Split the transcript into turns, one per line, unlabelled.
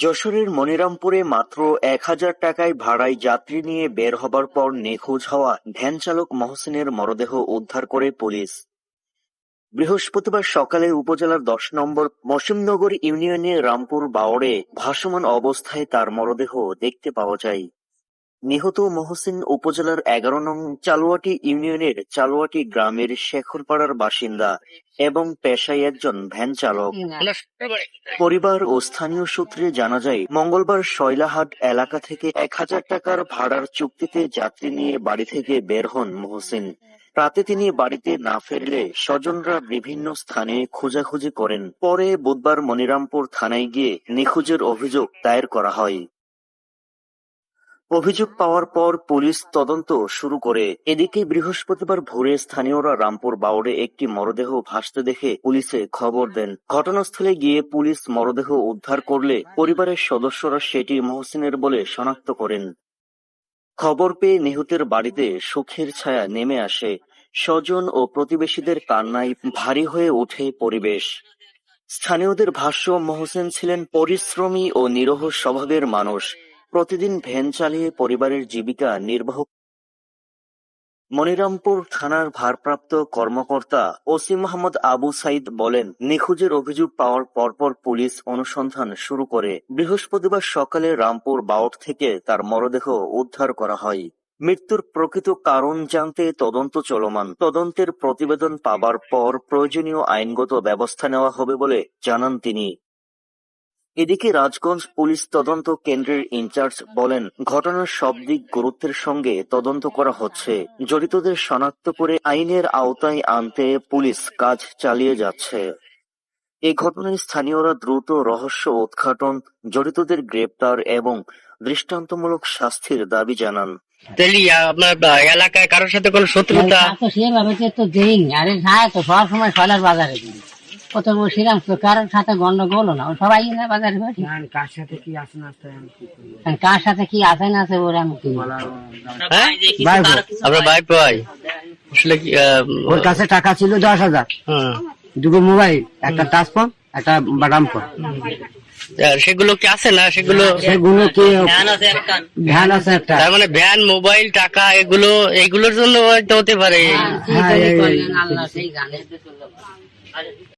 যশোরের মনিরামপুরে মাত্র ১,০০০ টাকায় ভাড়ায় যাত্রী নিয়ে বের হবার পর নিখোঁজ হওয়া ভ্যানচালক মহসিনের মরদেহ উদ্ধার করে পুলিশ। বৃহস্পতিবার সকালে উপজেলার ১০ নম্বর মসিমনগর ইউনিয়নের রামপুর বাওড়ে ভাসমান অবস্থায় তার মরদেহ দেখতে পাওয়া যায়। নিহত মহসিন উপজেলার ১১ নং চালুয়াটি ইউনিয়নের চালুয়াটি গ্রামের শেখরপাড়ার বাসিন্দা এবং পেশায় একজন ভ্যান চালক। পরিবার ও স্থানীয় সূত্রে জানা যায়, মঙ্গলবার শৈলাহাট এলাকা থেকে ১,০০০ টাকার ভাড়ার চুক্তিতে যাত্রী নিয়ে বাড়ি থেকে বের হন মহসিন। রাতে তিনি বাড়িতে না ফিরলে স্বজনরা বিভিন্ন স্থানে খোঁজাখুঁজি করেন। পরে বুধবার মনিরামপুর থানায় গিয়ে নিখোঁজের অভিযোগ দায়ের করা হয়। অভিযোগ পাওয়ার পর পুলিশ তদন্ত শুরু করে। এদিকে বৃহস্পতিবার ভোরে স্থানীয়রা রামপুর বাওড়ে একটি মরদেহ ভাসতে দেখে পুলিশে খবর দেন। ঘটনাস্থলে গিয়ে পুলিশ মরদেহ উদ্ধার করলে পরিবারের সদস্যরা সেটি মহসিনের বলে শনাক্ত করেন। খবর পেয়ে নিহতের বাড়িতে শোকের ছায়া নেমে আসে। স্বজন ও প্রতিবেশীদের কান্নায় ভারী হয়ে ওঠে পরিবেশ। স্থানীয়দের ভাষ্য, মহসিন ছিলেন পরিশ্রমী ও নিরহ স্বভাবের মানুষ। প্রতিদিন ভ্যান চালিয়ে পরিবারের জীবিকা নির্বাহ। মনিরামপুর থানার ভারপ্রাপ্ত কর্মকর্তা ওসি মোহাম্মদ আবু সাইদ বলেন, নিখোঁজের অভিযোগ পাওয়ার পরপর পুলিশ অনুসন্ধান শুরু করে। বৃহস্পতিবার সকালে রামপুর বাওড় থেকে তার মরদেহ উদ্ধার করা হয়। মৃত্যুর প্রকৃত কারণ জানতে তদন্ত চলমান। তদন্তের প্রতিবেদন পাবার পর প্রয়োজনীয় আইনগত ব্যবস্থা নেওয়া হবে বলে জানান তিনি। এদিকে রাজগঞ্জ পুলিশ তদন্ত কেন্দ্রের ইনচার্জ বলেন, ঘটনার সব দিক গুরুত্বের সঙ্গে তদন্ত করা হচ্ছে। জড়িতদের শনাক্ত করে আইনের আওতায় আনতে পুলিশ কাজ চালিয়ে যাচ্ছে। এ ঘটনায় স্থানীয়রা দ্রুত রহস্য উদ্ঘাটন, জড়িতদের গ্রেপ্তার এবং দৃষ্টান্তমূলক শাস্তির দাবি জানান।
আপনার এলাকায় কারোর সাথে কোনো শত্রুতা?
সেভাবে তো দেয়নি, আরে যায় তো সবসময় সলার বাজারে দিই কত বসিলাম তো, কারোর সাথে গন্ডগোল না, সবাই না বাজারে বাড়ি।
কার সাথে কি আছে না আছে
কার সাথে কি আছে না আছে ওরা আমি কি
আপনার ভাই ভাই আসলে কি
ওর কাছে টাকা ছিল ১০,০০০, দুটো মোবাইল, একটা টাচফোন, একটা বাদাম ফোন।
সেগুলো কি আছে না? সেগুলো
কি ভ্যান আছে একটা,
তার মানে ভ্যান, মোবাইল, টাকা এগুলোর জন্য হয়তো হতে পারে।
আল্লাহ সেই জানে।